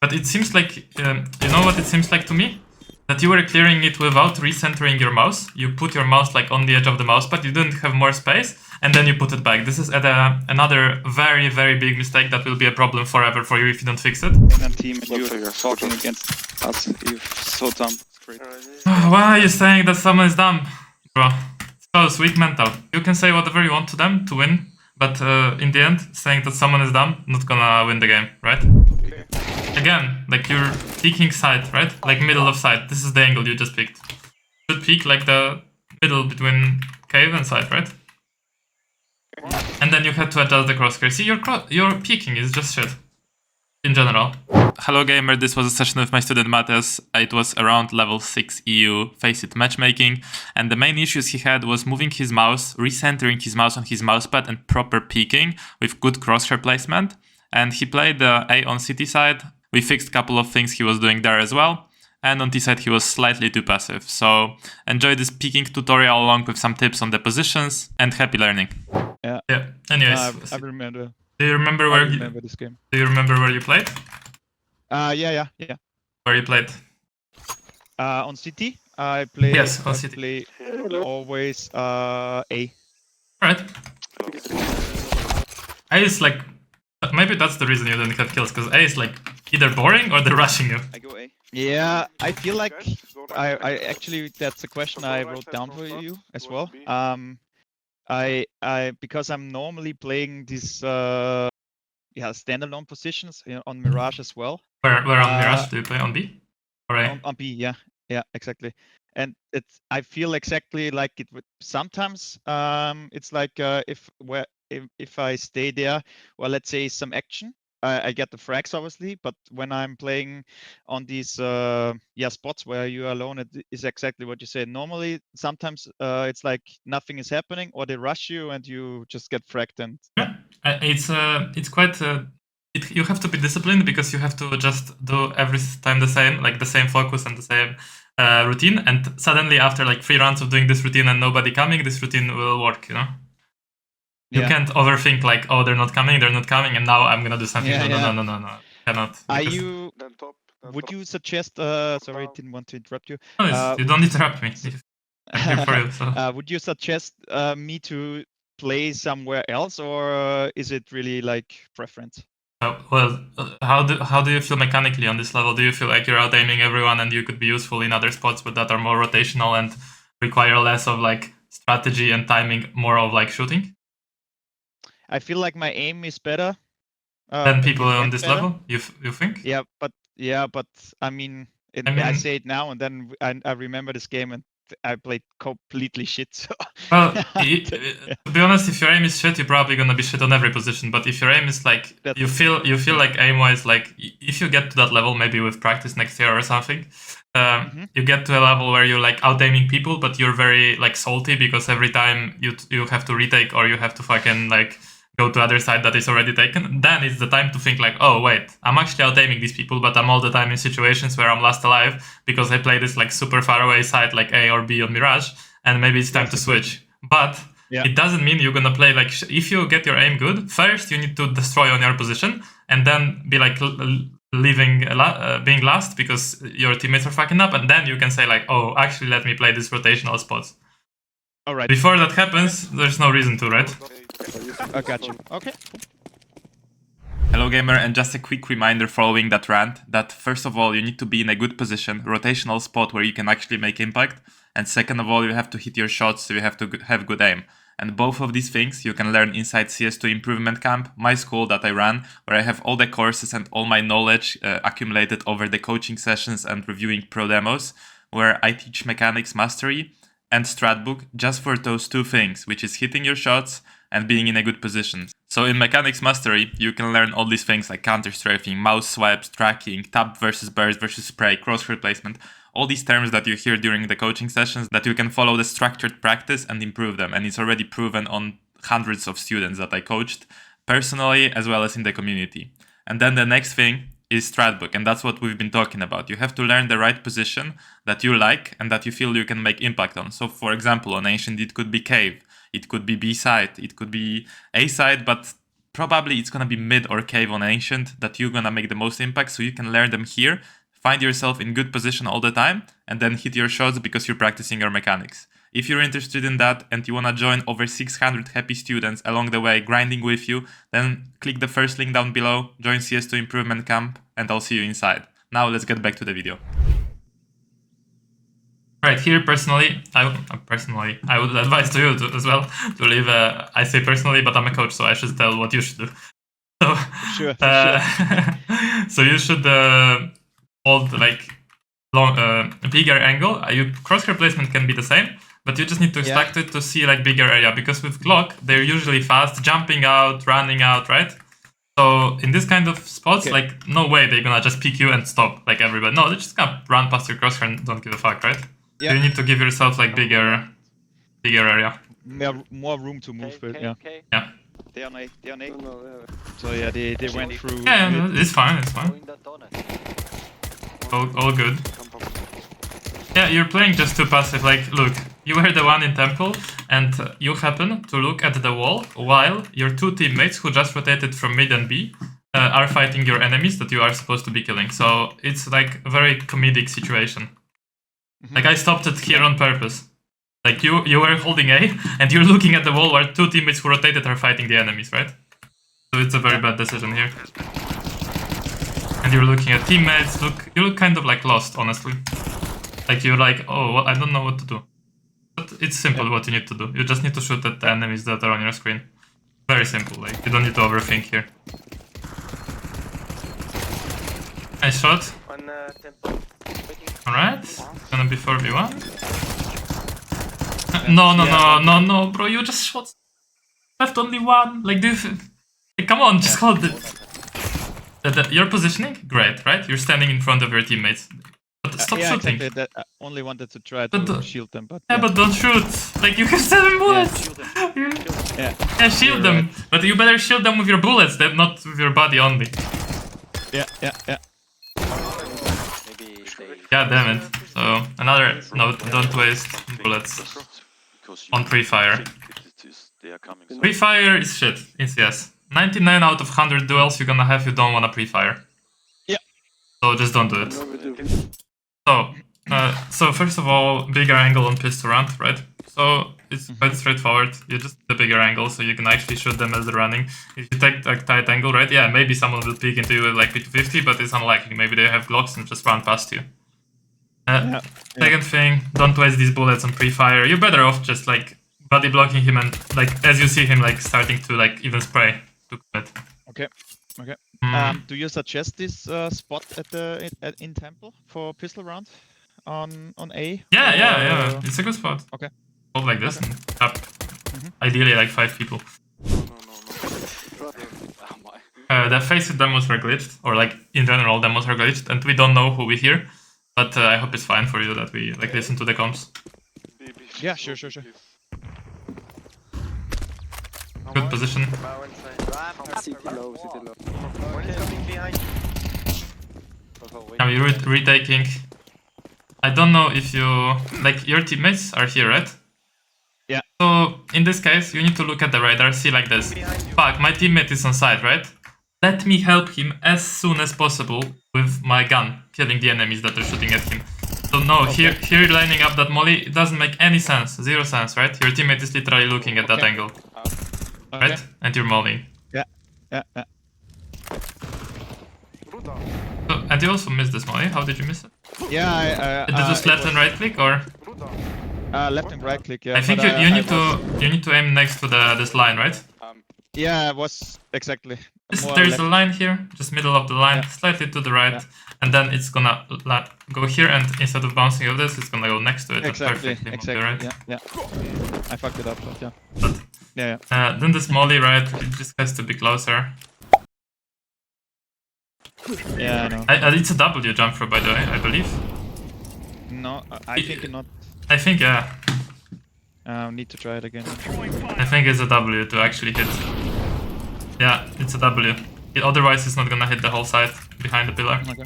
But it seems like, you know what it seems like to me? That you were clearing it without recentering your mouse. You put your mouse like on the edge of the mousepad, you didn't have more space, and then you put it back. This is another very, very big mistake that will be a problem forever for you if you don't fix it. And team, and you're talking against us. You're so dumb. It's great. Why are you saying that someone is dumb? Bro, so weak mental. You can say whatever you want to them to win, but in the end, saying that someone is dumb, not gonna win the game, right? Okay. Again, like you're peeking side, right? Like middle of side. This is the angle you just picked. You should peek like the middle between cave and side, right? And then you have to adjust the crosshair. See, your peeking is just shit. In general. Hello gamer, this was a session with my student Matthias. It was around level 6 EU Face It matchmaking, and the main issues he had was moving his mouse, recentering his mouse on his mousepad, and proper peeking with good crosshair placement. And he played the A on CT side. We fixed a couple of things he was doing there as well. And on T side he was slightly too passive. So enjoy this peeking tutorial along with some tips on the positions, and happy learning. Yeah. Anyways, I remember. do you remember where this game. Do you remember where you played? Yeah. Where you played? On CT, I play. Yes, on CT. Play always A. Alright. A is like, maybe that's the reason you didn't get kills, because A is like either boring or they're rushing you. I go A. Yeah, I feel like I actually, that's a question I wrote down for you as well. I because I'm normally playing these standalone positions on Mirage as well. Where on Mirage do you play? On B? Or A? On B, yeah, exactly. And I feel exactly like it would sometimes. It's like if I stay there, well, let's say some action, I get the frags obviously. But when I'm playing on these spots where you're alone, it is exactly what you said. Normally, sometimes it's like nothing is happening, or they rush you and you just get fragged. And yeah, it's quite. You have to be disciplined because you have to just do every time the same, like the same focus and the same routine. And suddenly, after like 3 rounds of doing this routine and nobody coming, this routine will work. You know. You can't overthink like, oh, they're not coming, and now I'm gonna do something. No, cannot. Are you? Would you suggest? Sorry, didn't want to interrupt you. No, you don't interrupt me. I'm here for you. So. Would you suggest me to play somewhere else, or is it really like preference? Well, how do you feel mechanically on this level? Do you feel like you're out aiming everyone and you could be useful in other spots but that are more rotational and require less of like strategy and timing, more of like shooting? I feel like my aim is better than people on this level. You think? Yeah, but I mean, I say it now and then I remember this game and I played completely shit. So. Well, to be honest, if your aim is shit, you're probably gonna be shit on every position. But if your aim is like you feel like aim-wise, like if you get to that level, maybe with practice next year or something, you get to a level where you're like out aiming people, but you're very like salty because every time you have to retake or you have to fucking like go to other side that is already taken, then it's the time to think like, oh wait, I'm actually out aiming these people, but I'm all the time in situations where I'm last alive because I play this like super far away side like A or B on Mirage, and maybe it's time to switch. But it doesn't mean you're gonna play like if you get your aim good, first you need to destroy on your position and then be like being last because your teammates are fucking up, and then you can say like, oh, actually let me play these rotational spots. All right. Before that happens, there's no reason to, right? I got you. Okay. Hello gamer, and just a quick reminder following that rant that first of all you need to be in a good position, rotational spot where you can actually make impact, and second of all you have to hit your shots, so you have to have good aim. And both of these things you can learn inside CS2 Improvement Camp, my school that I run, where I have all the courses and all my knowledge accumulated over the coaching sessions and reviewing pro demos, where I teach mechanics mastery and stratbook just for those 2 things, which is hitting your shots and being in a good position. So in mechanics mastery, you can learn all these things like counter-strafing, mouse swipes, tracking, tap versus burst versus spray, crosshair placement, all these terms that you hear during the coaching sessions that you can follow the structured practice and improve them. And it's already proven on hundreds of students that I coached personally as well as in the community. And then the next thing is stratbook, and that's what we've been talking about. You have to learn the right position that you like and that you feel you can make impact on. So for example, on Ancient it could be cave, it could be B side, it could be A side, but probably it's gonna be mid or cave on ancient that you're gonna make the most impact, so you can learn them here, find yourself in good position all the time, and then hit your shots because you're practicing your mechanics. If you're interested in that and you wanna join over 600 happy students along the way grinding with you, then click the first link down below, join CS2 Improvement Camp, and I'll see you inside. Now let's get back to the video. Right, here personally, I would advise to you as well to leave. I say personally, but I'm a coach, so I should tell what you should do. So, Sure. so you should hold like bigger angle. Your crosshair placement can be the same, but you just need to stack it to see like bigger area, because with Glock they're usually fast, jumping out, running out, right? So in this kind of spots, like no way they're gonna just pick you and stop like everybody. No, they're just gonna run past your crosshair and don't give a fuck, right? Yeah. You need to give yourself like bigger area. More room to move, but yeah. They are A. No. So yeah, they went through. Yeah, it's fine. All good. Yeah, you're playing just too passive. Like, look, you were the one in temple, and you happen to look at the wall while your two teammates who just rotated from mid and B are fighting your enemies that you are supposed to be killing. So it's like a very comedic situation. Like, I stopped it here on purpose. Like, you were holding A, and you're looking at the wall where two teammates who rotated are fighting the enemies, right? So it's a very bad decision here. And you're looking at teammates, you look kind of like lost, honestly. Like, you're like, oh, well, I don't know what to do. But it's simple what you need to do. You just need to shoot at the enemies that are on your screen. Very simple, like, you don't need to overthink here. Nice shot. Alright, gonna be 4v1. No, bro, you just shot. Left only one. Like, like, come on, just hold it. Your positioning? Great, right? You're standing in front of your teammates. But stop shooting. Exactly. That I only wanted to try to shield them, but but don't shoot. Like, you have 7 bullets. Shield them. Right. But you better shield them with your bullets, not with your body only. Yeah. Yeah, damn it. So, another note, don't waste bullets on pre-fire. Pre-fire is shit in CS. 99 out of 100 duels you're gonna have, you don't wanna pre-fire. Yeah. So just don't do it. So first of all, bigger angle on pistol round, right? So it's quite straightforward. You just the bigger angle, so you can actually shoot them as they're running. If you take a tight angle, right? Yeah, maybe someone will peek into you with like P250, but it's unlikely. Maybe they have Glocks and just run past you. Second thing, don't waste these bullets on pre-fire. You're better off just like body blocking him and like as you see him like starting to like even spray to quit. Okay. Do you suggest this spot in temple for pistol round on A? Yeah. It's a good spot. Okay. Hold like this and tap. Ideally like 5 people. The face demos are glitched, or like in general demos are glitched, and we don't know who we hear. But I hope it's fine for you that we like listen to the comms. Yeah, sure. Good position. City low. Now you're retaking. I don't know if you like your teammates are here, right? Yeah. So in this case, you need to look at the radar, see like this. Fuck, my teammate is on side, right? Let me help him as soon as possible with my gun, killing the enemies that are shooting at him. So no, here lining up that molly, it doesn't make any sense, 0 sense, right? Your teammate is literally looking at that angle, right? And you're mollying. Yeah. So, and you also missed this molly. How did you miss it? Yeah, Did you just left and right click, or? Left and right click. Yeah. I think you need to aim next to this line, right? Yeah, it was exactly. There's a line here, just middle of the line, slightly to the right, and then it's gonna go here, and instead of bouncing off this, it's gonna go next to it. Exactly. Right? Yeah. I fucked it up, but yeah. But, yeah. Then this molly, right? It just has to be closer. Yeah, I know. It's a W jump through, by the way, I believe. No, I think not. I think, yeah. Need to try it again. I think it's a W to actually hit. Yeah, it's a W. Otherwise, it's not gonna hit the whole side behind the pillar. Okay.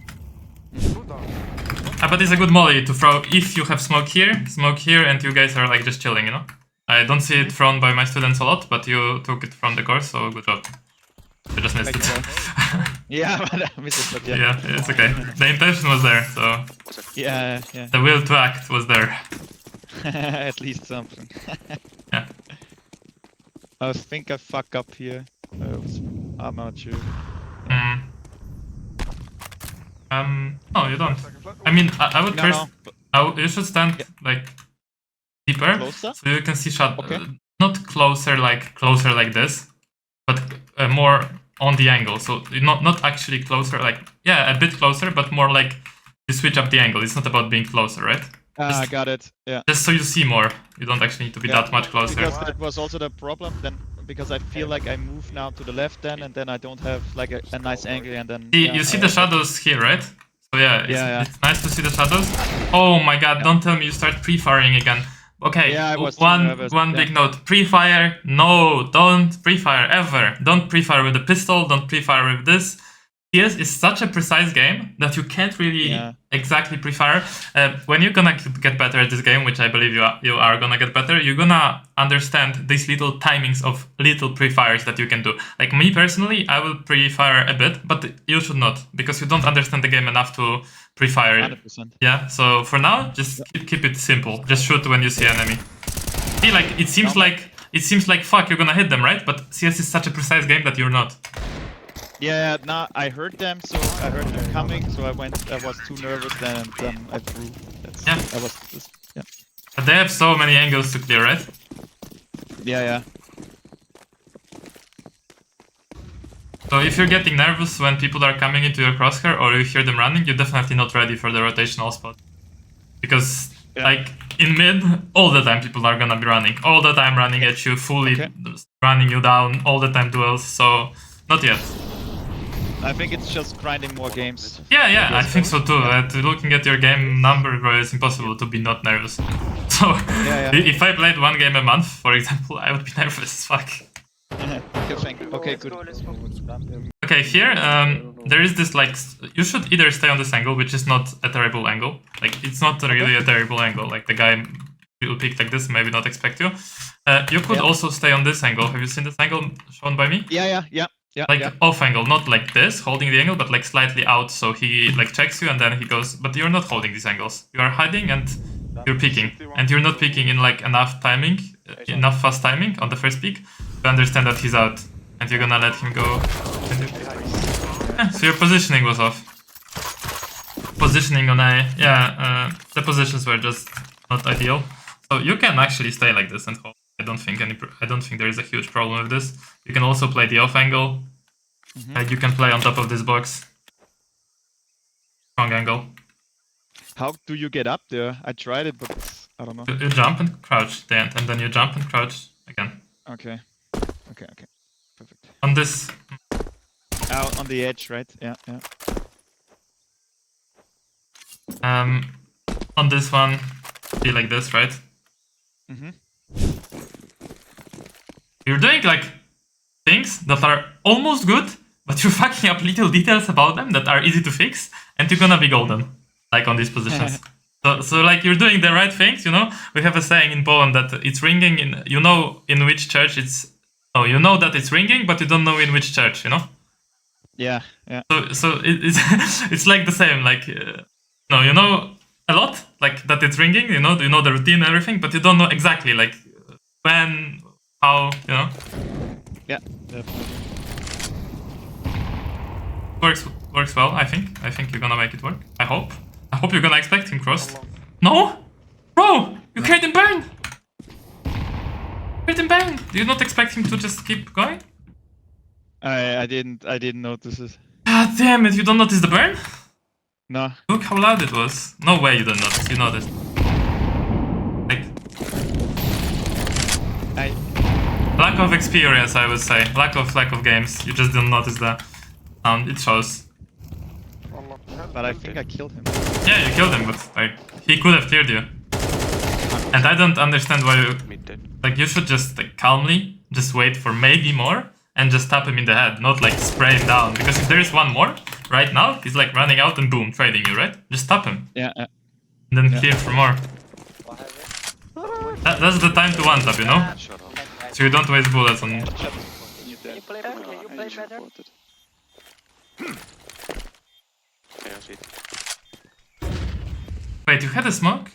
But it's a good molly to throw if you have smoke here, and you guys are like just chilling, you know? I don't see it thrown by my students a lot, but you took it from the course, so good job. I just missed Like it. Yeah, but I missed it, but yeah. Yeah, it's okay. The intention was there, so Yeah, yeah. the will to act was there. At least something. Yeah. I think I fuck up here. I'm not sure. Mm. No, you don't. I mean, I would No, first. no. You should stand like deeper, Closer? so you can see shot. Okay. Not closer like this, but more on the angle. So not actually closer, like a bit closer, but more like you switch up the angle. It's not about being closer, right? I got it. Yeah. Just so you see more. You don't actually need to be that much closer. Because that was also the problem then. Because I feel like I move now to the left then, and then I don't have like a nice angle, and then. You see the shadows here, right? So it's nice to see the shadows. Oh my god! Don't tell me you start pre-firing again. Okay, I was one big note. Pre-fire, no, don't pre-fire ever. Don't pre-fire with a pistol, don't pre-fire with this. CS is such a precise game that you can't really exactly pre-fire. When you're gonna get better at this game, which I believe you are gonna get better, you're gonna understand these little timings of little pre-fires that you can do. Like me personally, I will pre-fire a bit, but you should not, because you don't understand the game enough to pre-fire. 100%. Yeah, so for now, just keep it simple. Just shoot when you see enemy. See, like it seems like fuck, you're gonna hit them, right? But CS is such a precise game that you're not. Yeah, no, I heard them, so I heard them coming, so I was too nervous, and I threw. Yeah. But they have so many angles to clear, right? Yeah. So if you're getting nervous when people are coming into your crosshair or you hear them running, you're definitely not ready for the rotational spot. Because, like, in mid, all the time people are gonna be running. All the time running at you, fully running you down, all the time duels, so not yet. I think it's just grinding more games. Yeah, I think so too. Looking at your game number, bro, it's impossible to be not nervous. So, if I played one game a month, for example, I would be nervous as fuck. Okay, good. Okay, here, there is this, like, you should either stay on this angle, which is not a terrible angle. Like, it's not really a terrible angle. Like, the guy will pick like this, maybe not expect you. You could also stay on this angle. Have you seen this angle shown by me? Yeah. Off angle, not like this, holding the angle, but like slightly out, so he like checks you and then he goes, but you're not holding these angles. You are hiding and you're peeking. And you're not peeking in like enough fast timing on the first peek to understand that he's out. And you're gonna let him go. So your positioning was off. Positioning on the positions were just not ideal. So you can actually stay like this and hold. I don't think there is a huge problem with this. You can also play the off angle. You can play on top of this box. Strong angle. How do you get up there? I tried it, but I don't know. You jump and crouch then, and then you jump and crouch again. Okay. Perfect. On this. Out on the edge, right? Yeah. On this one, be like this, right? You're doing like things that are almost good, but you're fucking up little details about them that are easy to fix, and you're gonna be golden, like on these positions. So like you're doing the right things, you know? We have a saying in Poland that it's ringing in which church it's... Oh, you know that it's ringing, but you don't know in which church, you know? Yeah. So it's like the same, like, you know a lot, like that it's ringing, you know the routine and everything, but you don't know exactly, like, when, how, you know? Yeah, definitely. Works well, I think. I think you're gonna make it work. I hope you're gonna expect him crossed. No? Bro! You heard him burn! Do you not expect him to just keep going? I didn't notice it. God damn it, you don't notice the burn? No. Look how loud it was. No way you don't notice, you noticed. Like... Lack of experience, I would say. Lack of games. You just didn't notice the sound. It shows. But I think I killed him. Yeah, you killed him, but like he could have killed you. And I don't understand why you... Like, you should just like calmly just wait for maybe more and just tap him in the head, not like spray him down. Because if there is one more right now, he's like running out and boom, trading you, right? Just tap him. Yeah. And then clear for more. That's the time to one tap, you know? So you don't waste bullets on... Can you play better? Can you play better? Yeah, shit. Wait, you had a smoke?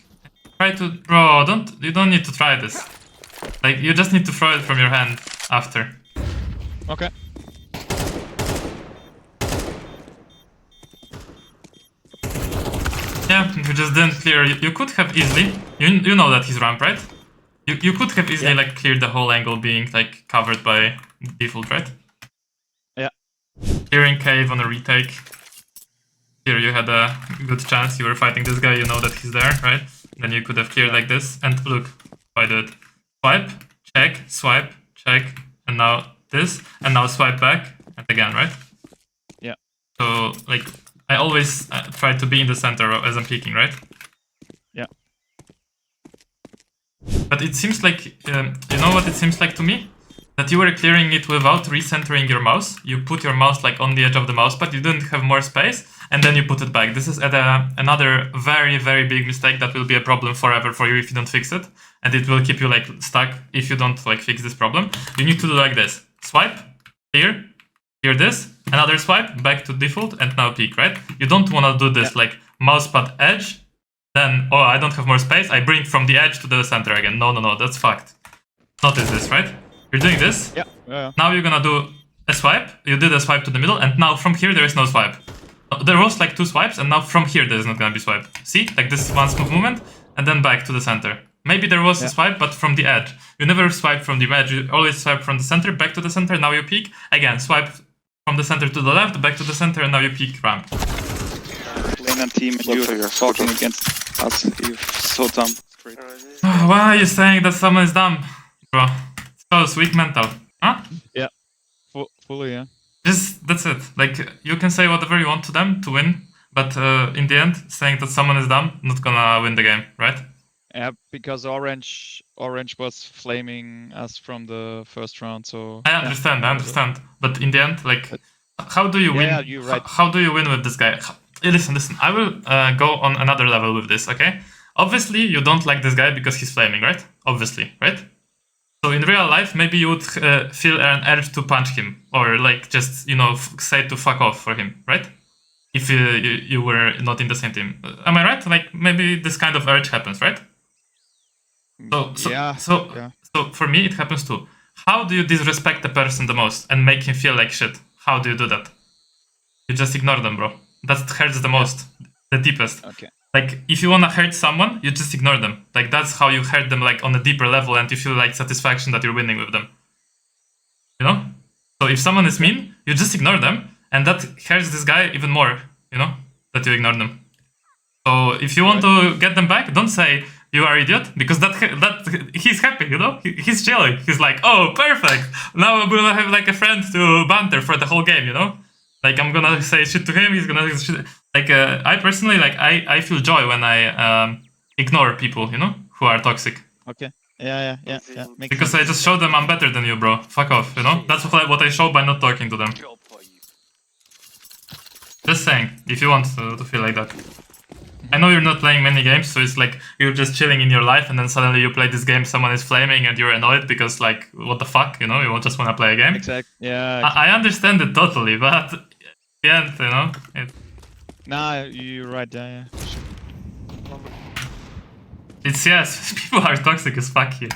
Try to... Bro, you don't need to try this. Like, you just need to throw it from your hand after. Okay. Yeah, you just didn't clear. You could have easily... You know that he's ramp, right? You could have easily like cleared the whole angle being like covered by default, right? Yeah. Clearing cave on a retake. Here you had a good chance. You were fighting this guy, you know that he's there, right? Then you could have cleared like this. And look, if I do it. Swipe, check, and now this, and now swipe back, and again, right? Yeah. So, like, I always try to be in the center as I'm peeking, right? Yeah. But it seems like, you know what it seems like to me? That you were clearing it without recentering your mouse. You put your mouse like on the edge of the mousepad, you didn't have more space, and then you put it back. This is another very, very big mistake that will be a problem forever for you if you don't fix it. And it will keep you like stuck if you don't like fix this problem. You need to do like this. Swipe, clear this, another swipe, back to default, and now peek, right? You don't want to do this like mousepad edge, then, oh, I don't have more space, I bring from the edge to the center again. No, that's fucked. Notice this, right? You're doing this. Yeah. Now you're gonna do a swipe. You did a swipe to the middle, and now from here there is no swipe. There was like 2 swipes, and now from here there is not gonna be swipe. See? Like this is one smooth movement, and then back to the center. Maybe there was a swipe, but from the edge. You never swipe from the edge, you always swipe from the center, back to the center, now you peek. Again, swipe from the center to the left, back to the center, and now you peek ramp. Lane and team, and you talking against us. You're so dumb. Why are you saying that someone is dumb? Bro, so sweet mental. Huh? Yeah. Fully, yeah. That's it. Like, you can say whatever you want to them to win, but in the end, saying that someone is dumb, not gonna win the game, right? Yeah, because Orange was flaming us from the first round, so... I understand. But in the end, like, how do you win? Yeah, you're right. How do you win with this guy? Listen, I will go on another level with this, okay? Obviously, you don't like this guy because he's flaming, right? Obviously, right? So in real life, maybe you would feel an urge to punch him, or like just, you know, say to fuck off for him, right? If you were not in the same team. Am I right? Like, maybe this kind of urge happens, right? So for me, it happens too. How do you disrespect the person the most and make him feel like shit? How do you do that? You just ignore them, bro. That hurts the most, the deepest. Okay. Like, if you wanna hurt someone, you just ignore them. Like, that's how you hurt them, like, on a deeper level, and you feel, like, satisfaction that you're winning with them. You know? So if someone is mean, you just ignore them, and that hurts this guy even more, you know? That you ignore them. So if you want to get them back, don't say, you are idiot, because that he's happy, you know? He's chilling. He's like, oh, perfect! Now I'm gonna have, like, a friend to banter for the whole game, you know? Like, I'm gonna say shit to him, he's gonna say shit. Like, I personally, like, I feel joy when I ignore people, you know, who are toxic. Okay. Yeah. Makes Because sense. I just show them I'm better than you, bro. Fuck off, you know? That's what I show by not talking to them. Just saying, if you want to feel like that. I know you're not playing many games, so it's like you're just chilling in your life, and then suddenly you play this game, someone is flaming, and you're annoyed because, like, what the fuck, you know? You just want to play a game. Exactly. Yeah. I understand it totally, but at the end, you know, Nah, you're right. Yeah. it's yes, people are toxic as fuck here.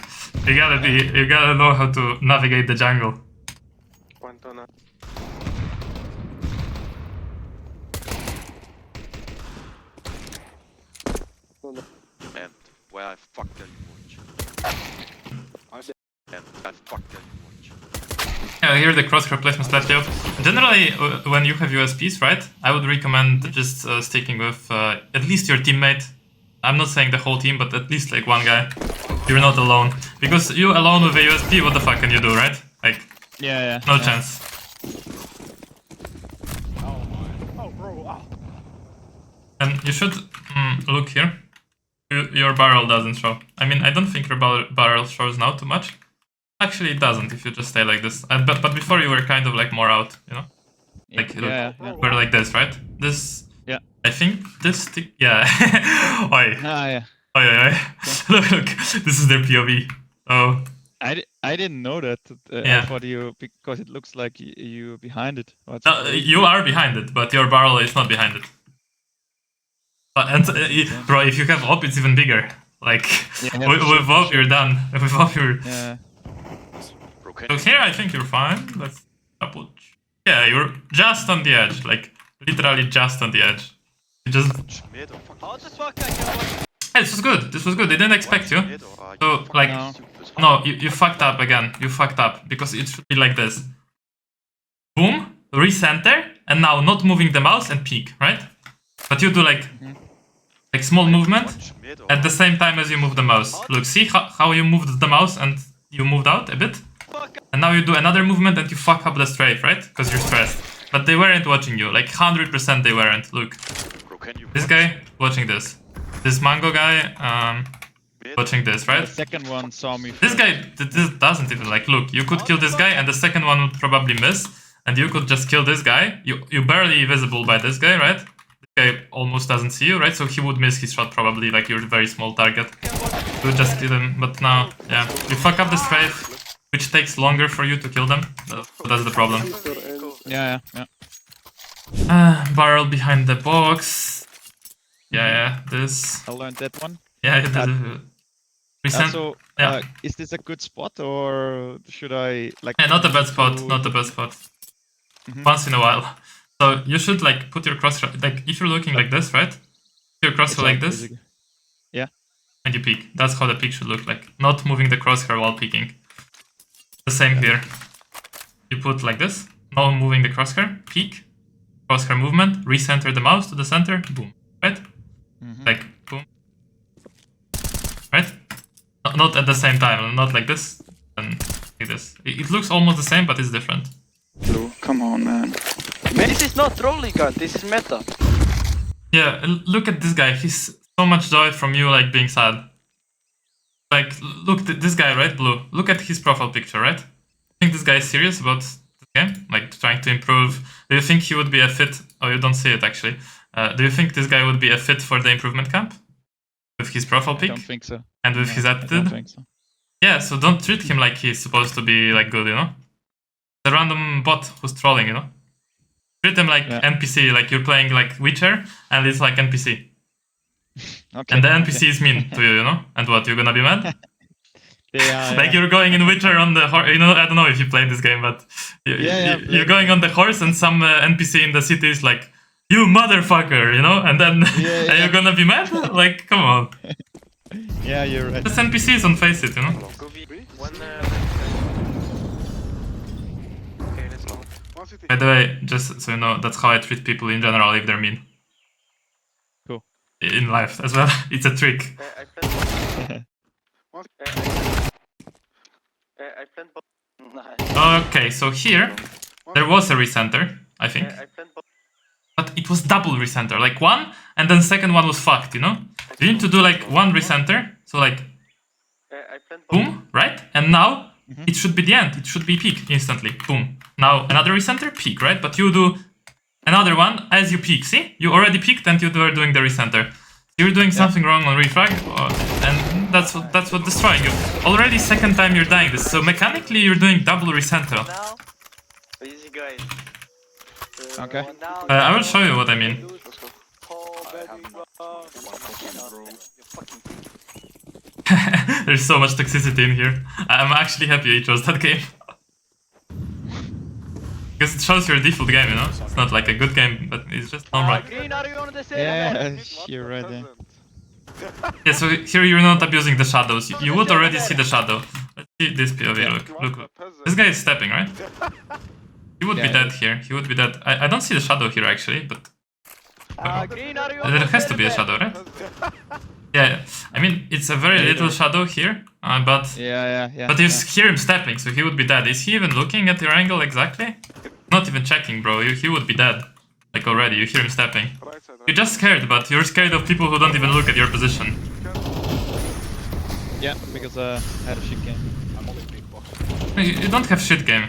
You gotta know how to navigate the jungle. And well, I fucked them much. And I fucked them much. Yeah, here the cross replacement slightly off. Generally, when you have USPs, right, I would recommend just sticking with at least your teammate. I'm not saying the whole team, but at least like one guy. You're not alone. Because you alone with a USP, what the fuck can you do, right? Like, Yeah. no chance. And you should look here. Your barrel doesn't show. I mean, I don't think your barrel shows now too much. Actually, it doesn't if you just stay like this. But before you were kind of like more out, you know? Like, Yeah. we're like this, right? This... Yeah. I think this... Yeah. Oi. Ah, yeah. Oi. Look, this is their POV. Oh. I didn't know that. Yeah. I thought you, because it looks like you behind it. Oh, it's No, great. you are behind it, but your barrel is not behind it. And bro, if you have op, it's even bigger. Like Yeah, with op, you're done. With op, you're. Yeah. Bro, can So here, I think you're fine. Let's double. Yeah, you're just on the edge, like literally just on the edge. You just. mid or fuck? How the fuck I can watch? Hey, this was good. This was good. They didn't expect you. Mid or are So you fucking like, No. stupid? no, you fucked up again. You fucked up because it should be like this. Boom, recenter, and now not moving the mouse and peek, right? But you do like small movement Watch mid or at the same time as you move the mouse. Look, see how you moved the mouse and you moved out a bit? And now you do another movement and you fuck up the strafe, right? Because you're stressed. But they weren't watching you, like 100% they weren't. Look, bro, can you this watch guy watching this. This mango guy mid? watching this, right? The second one saw me. This first. guy this doesn't even like look. You could kill this guy and the second one would probably miss. And you could just kill this guy. You're barely visible by this guy, right? This guy almost doesn't see you, right? So he would miss his shot probably, like you're a very small target. You would just kill him, but now, yeah. You fuck up the strafe, which takes longer for you to kill them. That's the problem. Yeah. Barrel behind the box. Yeah, this. I learned that one. Yeah, it is. Recent. So, yeah. is this a good spot or should I like? Yeah, not the best spot, not the best spot. Once in a while. So you should like put your crosshair, like if you're looking like this, right? Your crosshair like this, Basically. Yeah. and you peek. That's how the peek should look like. Not moving the crosshair while peeking. The same here. You put like this, no moving the crosshair, peek, crosshair movement, recenter the mouse to the center, boom, right? Like boom, right? Not at the same time, not like this, and like this. It looks almost the same, but it's different. Blue, come on, man. This is not trolling gun, this is meta. Yeah, look at this guy. He's so much joy from you, like being sad. Like, look, this guy, right, Blue? Look at his profile picture, right? I think this guy is serious about this game, like trying to improve. Do you think he would be a fit? Oh, you don't see it actually. Do you think this guy would be a fit for the improvement camp with his profile I pic don't think so. and with No, his I don't attitude? think so. Yeah, so don't treat him like he's supposed to be like good, you know? The random bot who's trolling, you know? Treat him like NPC, like you're playing like Witcher, and it's like NPC. Okay. And the NPC is mean to you, you know? And what, you're gonna be mad? Yeah. Like you're going in Witcher on the horse, you know, I don't know if you played this game, but you're going on the horse and some NPC in the city is like, you motherfucker, you know? And then are you gonna be mad? Like, come on. Yeah, you're right. Just NPCs on Face It, you know? Go V. One. Okay, let's go. By the way, just so you know, that's how I treat people in general if they're mean. Cool. In life as well. It's a trick. I plan. I plan both. Nice. Okay, so here, there was a recenter, I think. I plan both. But it was double recenter, like one, and then second one was fucked, you know? You need to do like one recenter, so like, I plan both. boom, right? And now, it should be the end, it should be peak instantly, boom. Now, another recenter, peak, right? But you do another one as you peak, see? You already peaked and you were doing the recenter. You're doing something wrong on refrag, and that's what destroying you. Already second time you're dying this, so mechanically you're doing double recenter. Now. Easy guys. Okay. I will show you what I mean. There's so much toxicity in here. I'm actually happy you chose that game. Because it shows your default game, you know? It's not like a good game, but it's just normal. Green, are you on the same? Yeah, you're right. Yeah. Yeah, so here you're not abusing the shadows. You would already see the shadow. Let's see this POV, look. This guy is stepping, right? He would be dead here. He would be dead. I don't see the shadow here actually, but Green, are you on there has to be a shadow, right? Yeah, I mean it's a very little shadow here, but Yeah. but you hear him stepping, so he would be dead. Is he even looking at your angle exactly? Not even checking, bro. He would be dead. Like already, you hear him stepping. You're just scared, but you're scared of people who don't even look at your position. Yeah, because I had a shit game. You don't have shit game.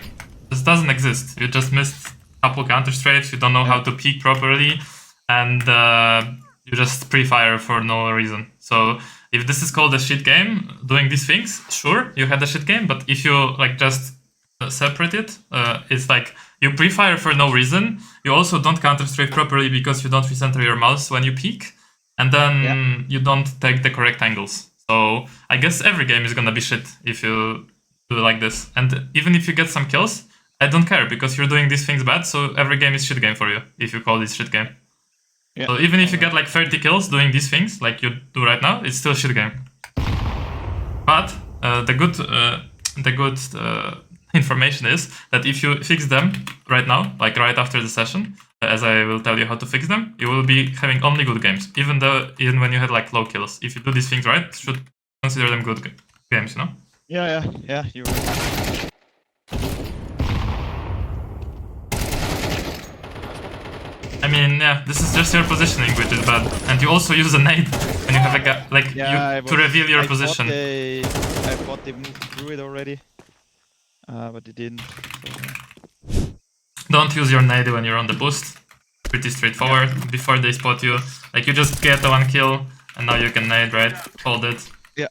This doesn't exist. You just missed a couple counter strafes, you don't know how to peek properly, and you just pre-fire for no reason. So if this is called a shit game, doing these things, sure, you had a shit game, but if you like just separate it, it's like you pre-fire for no reason, you also don't counter-strafe properly because you don't recenter your mouse when you peek, and then you don't take the correct angles. So I guess every game is gonna be shit if you do like this. And even if you get some kills, I don't care because you're doing these things bad, so every game is shit game for you if you call this shit game. Yeah. So even if you get like 30 kills doing these things like you do right now, it's still shit game. But the good information is that if you fix them right now, like right after the session, as I will tell you how to fix them, you will be having only good games, even when you had like low kills. If you do these things right, you should consider them good games, you know? Yeah, you're right. I mean, yeah, this is just your positioning, which is bad. And you also use a nade when you have a gap, like to reveal your position. I thought they moved through it already, but they didn't. So. Don't use your nade when you're on the boost. Pretty straightforward. Before they spot you, like you just get the one kill, and now you can nade, right? Hold it. Yeah.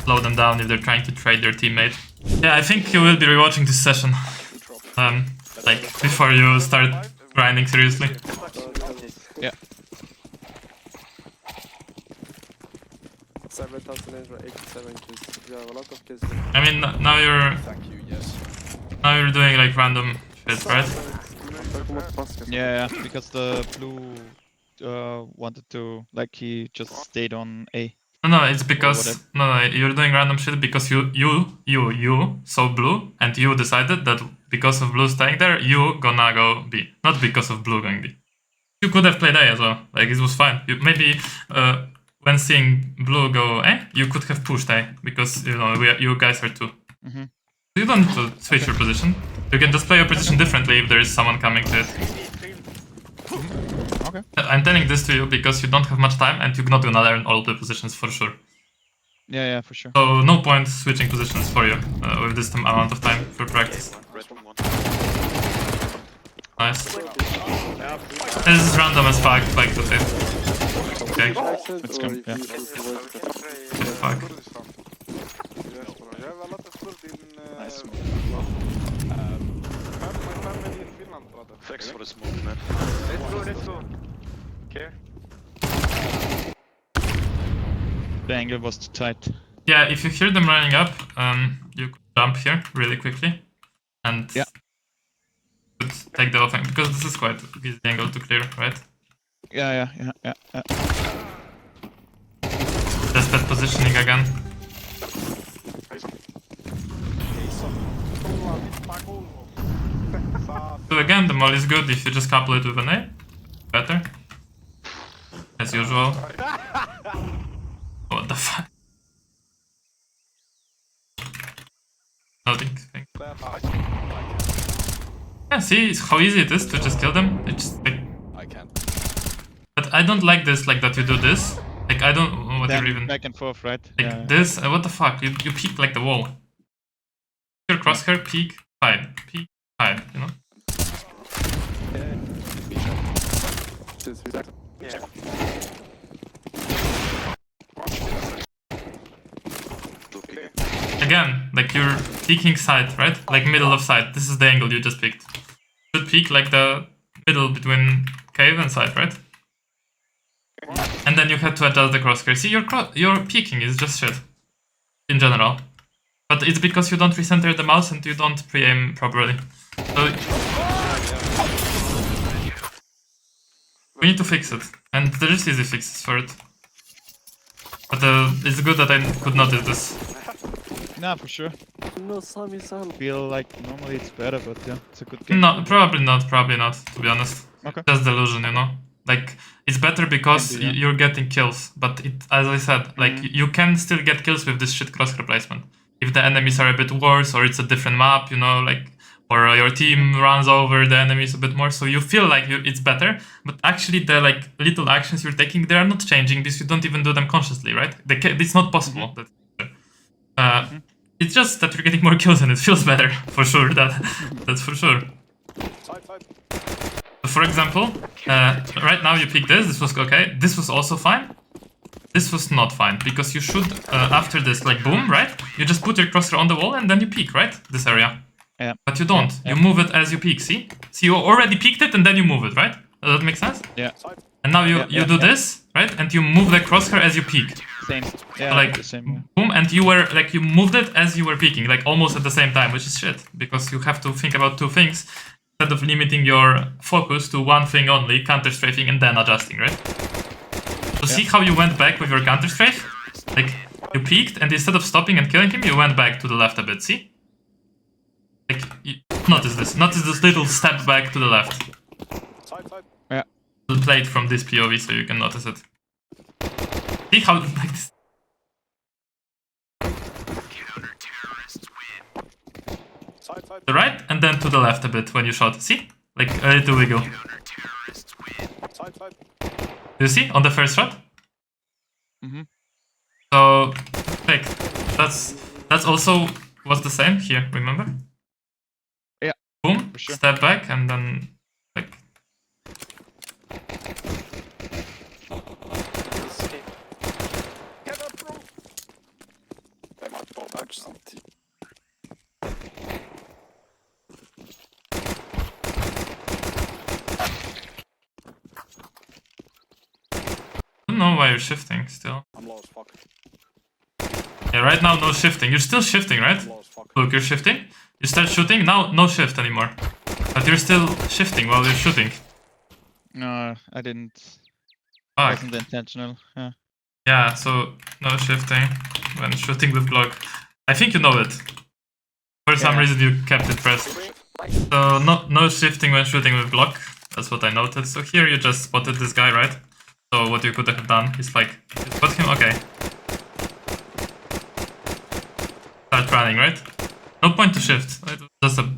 Slow them down if they're trying to trade their teammate. Yeah, I think you will be rewatching this session. Like before you start grinding seriously. Yeah. 7,887 kills. You have a lot of kills. I mean, now you're doing like random shit, right? Yeah, because the blue wanted to, like, he just stayed on A. No, it's because you're doing random shit because you saw blue and you decided that because of blue staying there, you gonna go B, not because of blue going B. You could have played A as well, like it was fine. Maybe when seeing blue go A, you could have pushed A because you guys are two. Mm-hmm. You don't need to switch your position. You can just play your position differently if there is someone coming to it. Okay. I'm telling this to you because you don't have much time and you're not gonna learn all the positions for sure. Yeah, for sure. So no point switching positions for you with this amount of time for practice. Nice. This is random as fuck, like to say. Okay. Let's go. Yeah. Fuck. Nice. Thanks for the smoke, man. Let's go. Okay. The angle was too tight. Yeah, if you hear them running up, you could jump here really quickly and could take the offense because this is quite easy angle to clear, right? Yeah. Just that positioning again. So again, the molly is good if you just couple it with an A. Better. As usual. What the fuck? Nothing. Yeah, see how easy it is to just kill them? It's just like... I can't. But I don't like this, like that you do this. Like I don't... Whatever even... Back and forth, right? Like this, what the fuck? You peek like the wall. Your crosshair, peek, hide. Peek, hide, you know? Yeah. Again, like you're peeking side, right? Like middle of side. This is the angle you just picked. You should peek like the middle between cave and side, right? And then you have to adjust the crosshair. See, your peeking is just shit. In general. But it's because you don't recenter the mouse and you don't pre-aim properly. So we need to fix it. And there is easy fixes for it. But it's good that I could notice this. Nah, for sure. No, Sami-san. Feel like normally it's better, but yeah, it's a good game. No, probably not, to be honest. Okay. Just delusion, you know? Like, it's better because Maybe, yeah. you're getting kills, but as I said, like, you can still get kills with this shit crosshair placement. If the enemies are a bit worse, or it's a different map, you know, like, or your team runs over the enemies a bit more, so you feel like it's better, but actually the, like, little actions you're taking, they are not changing this, you don't even do them consciously, right? It's not possible. It's just that you're getting more kills and it feels better, for sure, that's for sure. For example, right now you pick this was okay, this was also fine, this was not fine, because you should, after this, like boom, right? You just put your crosshair on the wall and then you peek, right? This area. Yeah. But you don't. Yeah. You move it as you peek, see? So you already peeked it and then you move it, right? Does that make sense? Yeah. And now you do this, right? And you move the crosshair as you peek. Same. Yeah. Like, the same. boom, and you were, like, you moved it as you were peeking, like almost at the same time, which is shit. Because you have to think about two things, instead of limiting your focus to one thing only, counter-strafing, and then adjusting, right? So see how you went back with your counter-strafe? Like, you peeked, and instead of stopping and killing him, you went back to the left a bit, see? Like, notice this little step back to the left. Yeah. I'll play it from this POV so you can notice it. See how, like this. The right, and then to the left a bit when you shot, see? Like, a little wiggle. You see, on the first shot? Mm-hmm. So, like, that's also was the same here, remember? Yeah. Boom, For sure. step back, and then, like... I don't know why you're shifting still. I'm low as fuck. Yeah, right now no shifting. You're still shifting, right? Low as fuck. Look, you're shifting. You start shooting, now no shift anymore. But you're still shifting while you're shooting. No, I didn't. Fuck. Wasn't intentional. Yeah. Yeah, so no shifting when shooting with Glock. I think you know it. For some Yeah. reason you kept it pressed. So no shifting when shooting with Glock. That's what I noted. So here you just spotted this guy, right? So what you could have done is like, you spot him, okay. Start running, right? No point to shift. It was just a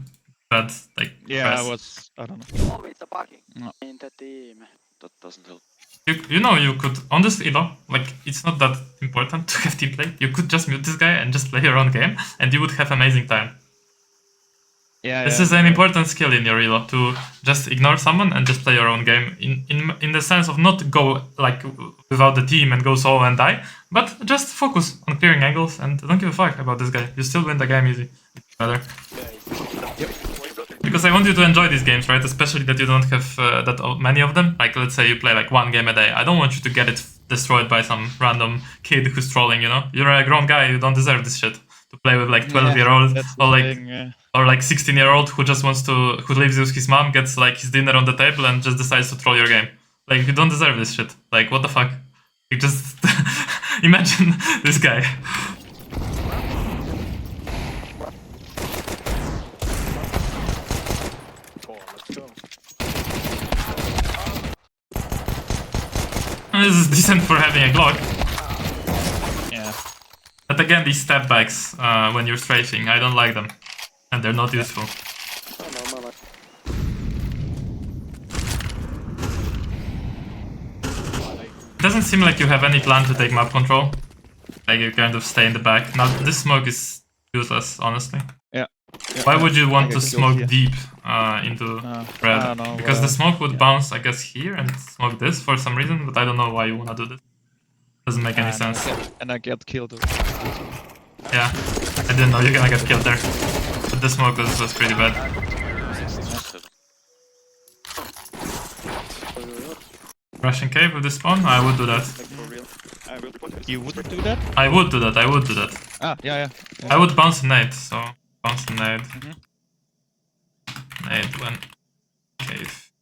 bad, like, Yeah, press. I don't know. Always the bugging No. in the team. That doesn't help. You know, you could, on this elo, like, it's not that important to have team play. You could just mute this guy and just play your own game, and you would have amazing time. Yeah. This yeah. is an important skill in your elo, to just ignore someone and just play your own game. In the sense of not go, like, without the team and go solo and die, but just focus on clearing angles and don't give a fuck about this guy. You still win the game easy. Better. Because I want you to enjoy these games, right? Especially that you don't have that many of them. Like, let's say you play like one game a day. I don't want you to get it destroyed by some random kid who's trolling, you know? You're a grown guy, you don't deserve this shit. To play with like 12-year-old That's the or like thing, yeah. or like 16-year-old who just wants to, who lives with his mom, gets like his dinner on the table and just decides to troll your game. Like, you don't deserve this shit. Like, what the fuck? You just imagine this guy. Cool, let's go. This is decent for having a Glock. Yeah. But again, these step backs when you're strafing, I don't like them. And they're not useful. Oh no, man. It doesn't seem like you have any plan to take map control. Like, you kind of stay in the back. Now, this smoke is useless, honestly. Yeah. Why would you want I to get smoke killed deep into I red? don't know, Because the smoke would bounce, I guess, here and smoke this for some reason, but I don't know why you wanna do this. Doesn't make any sense. And I get killed. Yeah, I didn't know you're gonna get killed there. But the smoke was pretty bad. Russian cave with the spawn? I would do that. Like, for real. I will put it. You wouldn't do that? I would do that, I would do that. Ah, yeah. I would bounce a nade, so bounce a nade. Mhm. Nade when cave.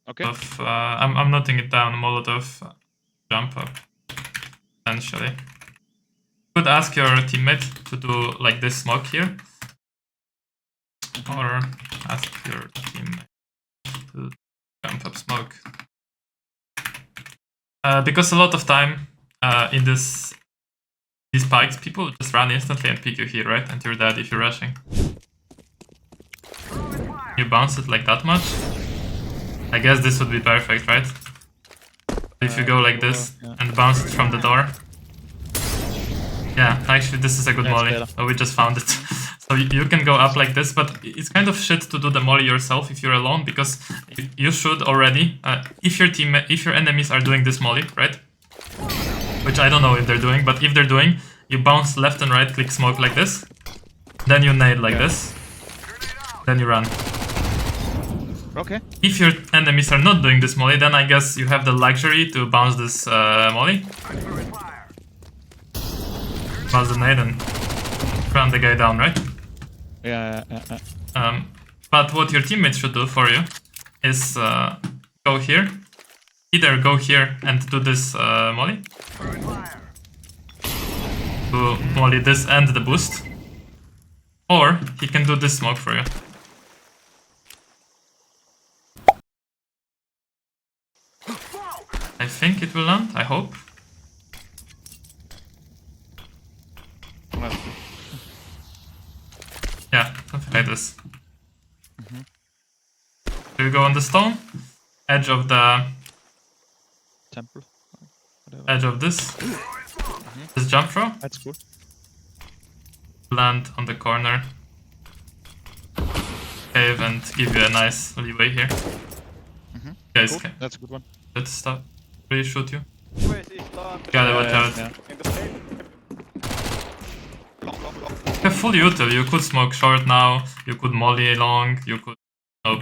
Okay. I'm noting it down, Molotov, jump up, essentially. You could ask your teammate to do like this smoke here. Or ask your teammate to jump up smoke. Because a lot of time in these spikes, people just run instantly and pick you here, right? And you're dead if you're rushing. You bounce it like that much. I guess this would be perfect, right? If you go like this and bounce it from the door. Yeah, actually this is a good That's molly. better. Oh, we just found it. So you can go up like this, but it's kind of shit to do the molly yourself if you're alone, because you should already, if your enemies are doing this molly, right? which I don't know if they're doing, but if they're doing, you bounce left and right click smoke like this, then you nade like this, then you run. Okay. If your enemies are not doing this molly, then I guess you have the luxury to bounce this molly. Bounce the nade and run the guy down, right? Yeah. But what your teammates should do for you is go here. Either go here and do this molly. Do molly this and the boost. Or he can do this smoke for you. I think it will land, I hope. Yeah, something like this. So you go on the stone, edge of the Temple. Whatever. edge of this. This jump throw. That's cool. Land on the corner. Cave and give you a nice leeway here. Guys, Cool. That's a good one. let's stop. Really shoot you. Where is Islam? Gotta watch out. Yeah. In the same. You have full util. You could smoke short now. You could molly long. You could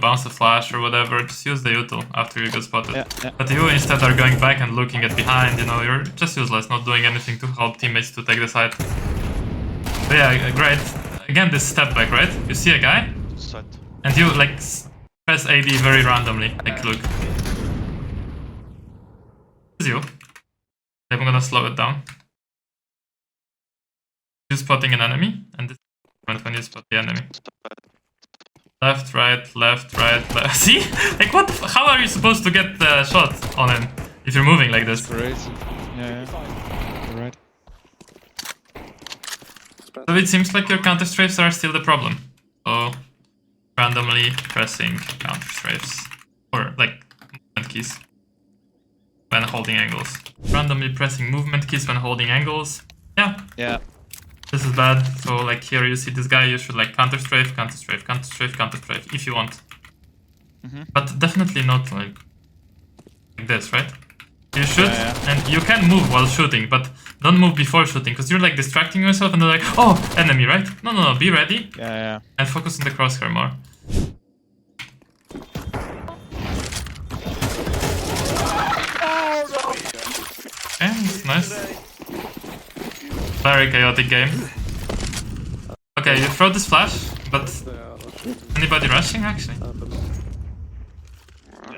bounce a flash or whatever. Just use the util after you get spotted. Yeah. But you instead are going back and looking at behind. You know, you're just useless, not doing anything to help teammates to take the side. But yeah, great. Again, this step back, right? You see a guy, Set. and you like press AD very randomly. Like, look. This is you. I'm gonna slow it down. You're spotting an enemy, and this is when you spot the enemy. Left, right, left, right, left. See? Like, what? How are you supposed to get the shot on him if you're moving like this? Crazy. Yeah. You're right. So it seems like your counter strafes are still the problem. So randomly pressing counter strafes or like movement keys when holding angles. Randomly pressing movement keys when holding angles. Yeah, this is bad. So like here you see this guy, you should like counter strafe, counter strafe, counter strafe, counter strafe if you want. But definitely not like this, right? You shoot and you can move while shooting, but don't move before shooting because you're like distracting yourself and they're like, oh, enemy, right? No, be ready Yeah. and focus on the crosshair more. Okay, that's nice. Very chaotic game. Okay, you throw this flash, but anybody rushing actually?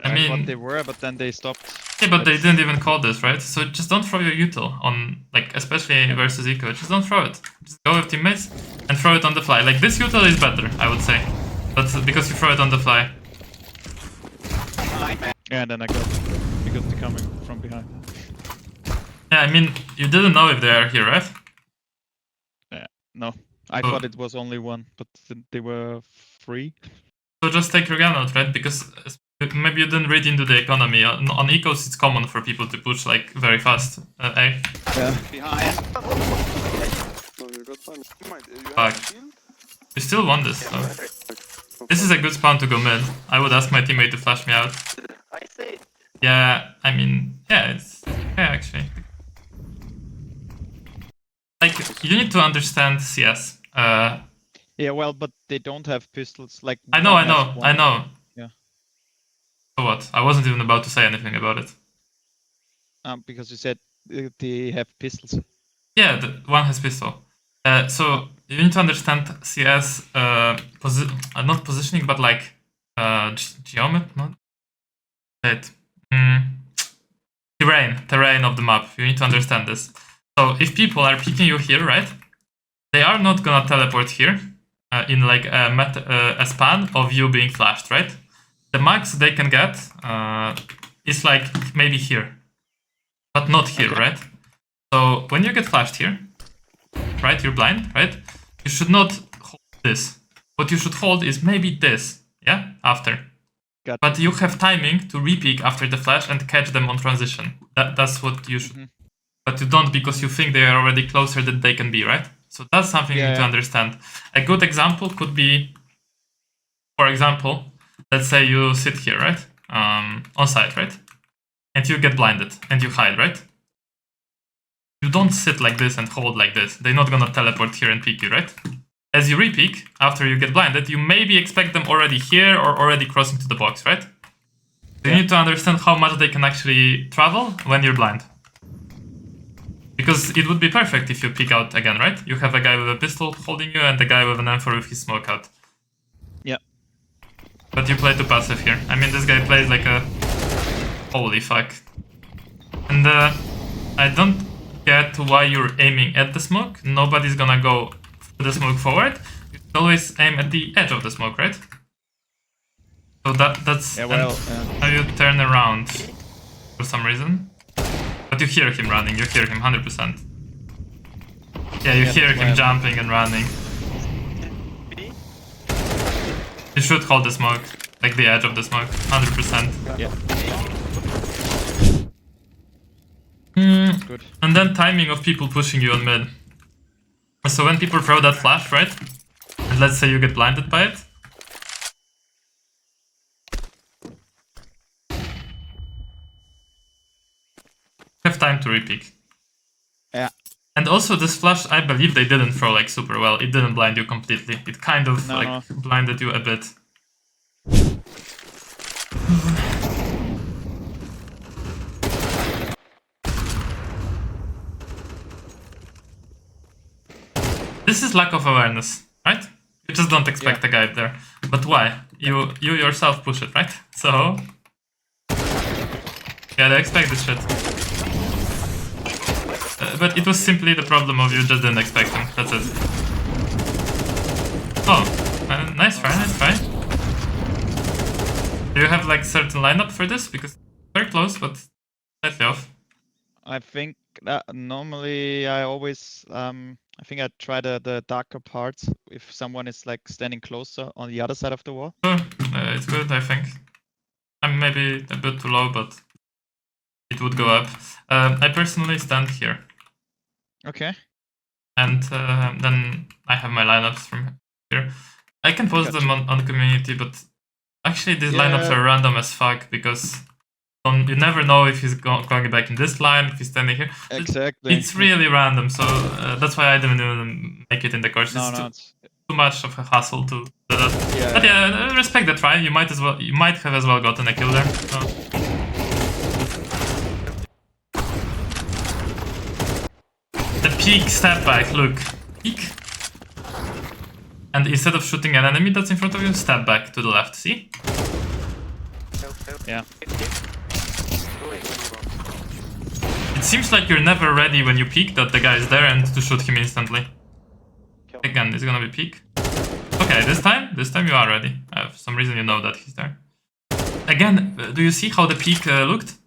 I I thought mean, they were, but then they stopped. yeah, but they didn't even call this, right? So just don't throw your util on, like, especially versus eco. Just don't throw it. Just go with teammates and throw it on the fly. Like, this util is better, I would say. But because you throw it on the fly. Yeah, and then I got the coming from behind. Yeah, I mean, you didn't know if they are here, right? No, I thought it was only one, but they were free. So just take your gun out, right? Because maybe you didn't read into the economy. On ecos, it's common for people to push, like, very fast. Yeah. Fuck. You still won this, so. This is a good spawn to go mid. I would ask my teammate to flash me out. I say. Yeah, I mean, yeah, it's okay actually. Like, you need to understand CS. Yeah, well, but they don't have pistols. Like I know. Yeah. So what? I wasn't even about to say anything about it. Because you said they have pistols. Yeah, the one has pistol. So you need to understand CS, not positioning, but like geometry, not that. Terrain of the map. You need to understand this. So if people are picking you here, right? They are not gonna teleport here in like a span of you being flashed, right? The max they can get is like maybe here, but not here, right? So when you get flashed here, right? You're blind, right? You should not hold this. What you should hold is maybe this, yeah? After. But you have timing to repeat after the flash and catch them on transition. That's what you should. But you don't because you think they are already closer than they can be, right? So that's something you need to understand. A good example could be, for example, let's say you sit here, right? On site, right? And you get blinded and you hide, right? don't sit like this and hold like this. They're not gonna teleport here and peek you, right? As you re-peek, after you get blinded, you maybe expect them already here or already crossing to the box, right? You need to understand how much they can actually travel when you're blind. Because it would be perfect if you peek out again, right? You have a guy with a pistol holding you and a guy with an M4 with his smoke out. Yeah. But you play too passive here. I mean, this guy plays like a... Holy fuck. And I don't get why you're aiming at the smoke. Nobody's gonna go the smoke forward. You should always aim at the edge of the smoke, right? So that's how you turn around for some reason. But you hear him running, you hear him 100%. Yeah, you hear him jumping and running. You should hold the smoke, like the edge of the smoke, 100%. Yeah. Good. And then timing of people pushing you on mid. So when people throw that flash, right? And let's say you get blinded by it. Have time to repeat. Yeah. And also this flash, I believe they didn't throw like super well. It didn't blind you completely. It kind of blinded you a bit. This is lack of awareness, right? You just don't expect a guy there. But why? You yourself push it, right? So... yeah, they expect this shit. But it was simply the problem of you just didn't expect him. That's it. Oh, nice try, nice try. Do you have like certain lineup for this? Because very close, but slightly off. I think that normally I always I think I try the darker parts if someone is like standing closer on the other side of the wall. Sure, it's good, I think. I'm maybe a bit too low, but it would go up. I personally stand here. Okay. And then I have my lineups from here. I can post them on community, but actually these lineups are random as fuck because you never know if he's going back in this line, if he's standing here. Exactly. It's really random, so that's why I didn't even make it in the course. It's too much of a hassle to do that. But yeah, I respect the try. You might have as well gotten a kill there. So. The peek step back, look. Peek. And instead of shooting an enemy that's in front of you, step back to the left, see? Yeah. It seems like you're never ready when you peek that the guy is there and to shoot him instantly. Again, it's gonna be peek. Okay, this time you are ready. For some reason you know that he's there. Again, do you see how the peek looked?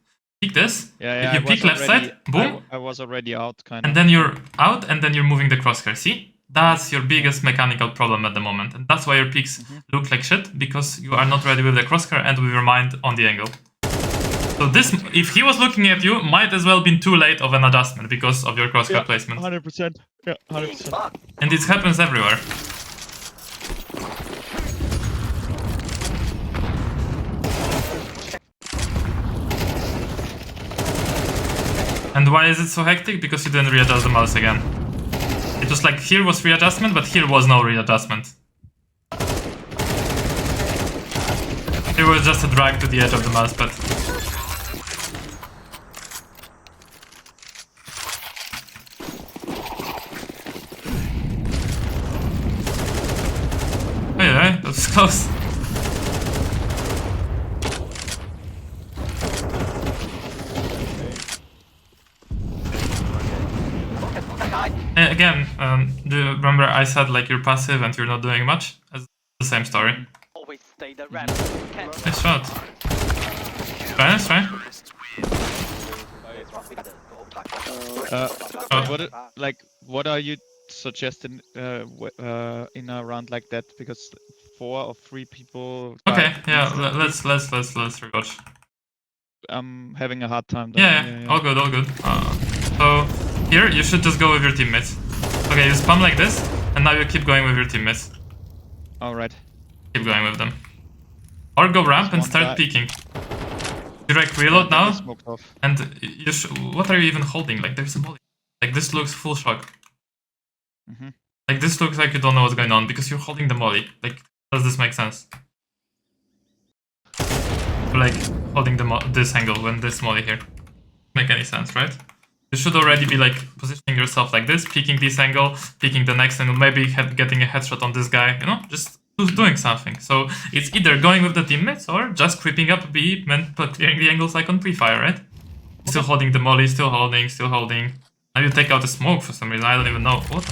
Peek this. Yeah, you peek left side, boom. I was already out, kind of. And then you're out, and then you're moving the crosshair. See? That's your biggest mechanical problem at the moment. And that's why your peeks look like shit, because you are not ready with the crosshair and with your mind on the angle. So this, if he was looking at you, might as well been too late of an adjustment because of your crosshair placement. 100%. Yeah, 100%. And it happens everywhere. And why is it so hectic? Because you didn't readjust the mouse again. It was like here was readjustment, but here was no readjustment. Here was just a drag to the edge of the mouse pad. Oh yeah, that was close. Again, do you remember I said like you're passive and you're not doing much? It's the same story. Always stay the ramp. Nice shot. Nice try. What are you suggesting in a round like that? Because 4 or 3 people. Okay, yeah, let's rewatch. I'm having a hard time. Yeah, all good, all good. So here you should just go with your teammates. Okay, you spam like this, and now you keep going with your teammates. Alright. Keep going with them. Or go ramp and start peeking. Direct reload now. And what are you even holding? Like there's a molly. Like this looks full shock. Mm-hmm. Like this looks like you don't know what's going on because you're holding the molly. Like, does this make sense? Like holding the this angle when this molly here. Make any sense, right? You should already be like positioning yourself like this, peeking this angle, peeking the next angle, maybe getting a headshot on this guy, you know, just doing something. So it's either going with the teammates or just creeping up B and clearing the angles like on pre-fire, right? Still holding the molly, still holding. Now you take out the smoke for some reason, I don't even know. What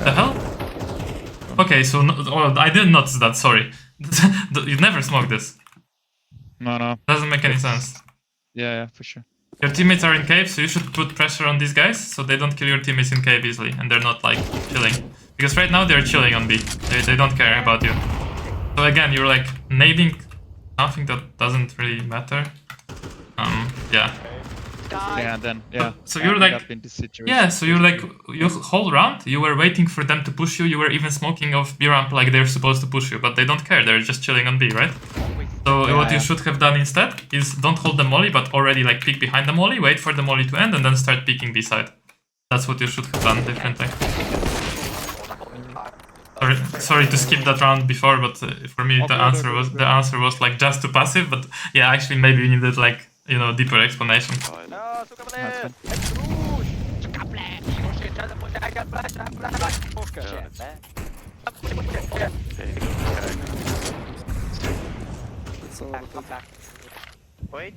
the hell? Okay, so I didn't notice that, sorry. You never smoked this. No. Doesn't make any sense. Yeah, for sure. Your teammates are in cave, so you should put pressure on these guys so they don't kill your teammates in cave easily and they're not like chilling. Because right now they're chilling on B. They don't care about you. So again, you're like nading something that doesn't really matter. Yeah. Yeah, then yeah. So you're like, in this situation. yeah, so you're like, your whole round, you were waiting for them to push you, you were even smoking off B ramp like they're supposed to push you, but they don't care, they're just chilling on B, right? So what you should have done instead is don't hold the molly, but already like peek behind the molly, wait for the molly to end, and then start peeking B side. That's what you should have done differently. Sorry to skip that round before, but for me the answer was like just too passive, but yeah, actually maybe you needed like, you know, deeper explanation. No, That's Wait.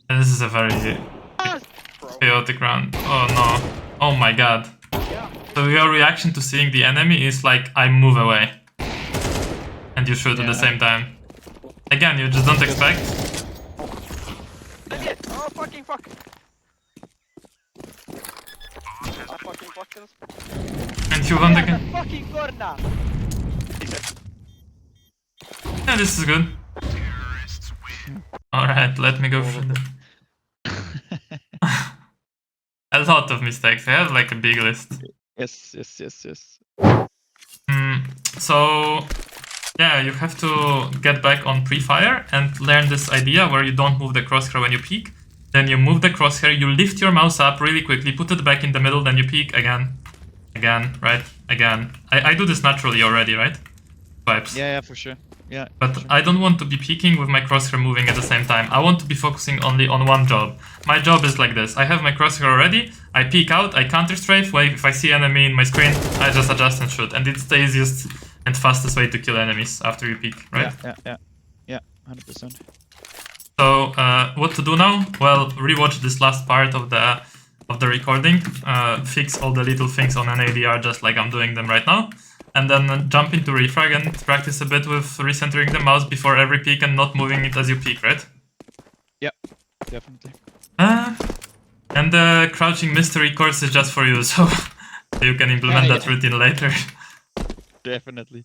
And this is a very chaotic round. Oh no. Oh my god. So your reaction to seeing the enemy is like, I move away. And you shoot at the same time. Again, you just don't expect. Oh, fucking fuck. I fucking fuckers. And you want again. Fucking corner. Yeah, this is good. Alright, let me go through them. A lot of mistakes. I have like a big list. Yes. So yeah, you have to get back on pre-fire and learn this idea where you don't move the crosshair when you peek. Then you move the crosshair, you lift your mouse up really quickly, put it back in the middle, then you peek again, right? Again. I do this naturally already, right? Vibes. Yeah, for sure. Yeah. But I don't want to be peeking with my crosshair moving at the same time. I want to be focusing only on one job. My job is like this. I have my crosshair already. I peek out, I counter strafe. Wait, if I see enemy in my screen, I just adjust and shoot. And it's the easiest and fastest way to kill enemies after you peek, right? Yeah, 100%. So what to do now? Well, rewatch this last part of the recording. Fix all the little things on an ADR just like I'm doing them right now. And then jump into refrag and practice a bit with recentering the mouse before every peek and not moving it as you peek, right? Yeah, definitely. And the crouching mystery course is just for you, so you can implement that routine later. Definitely.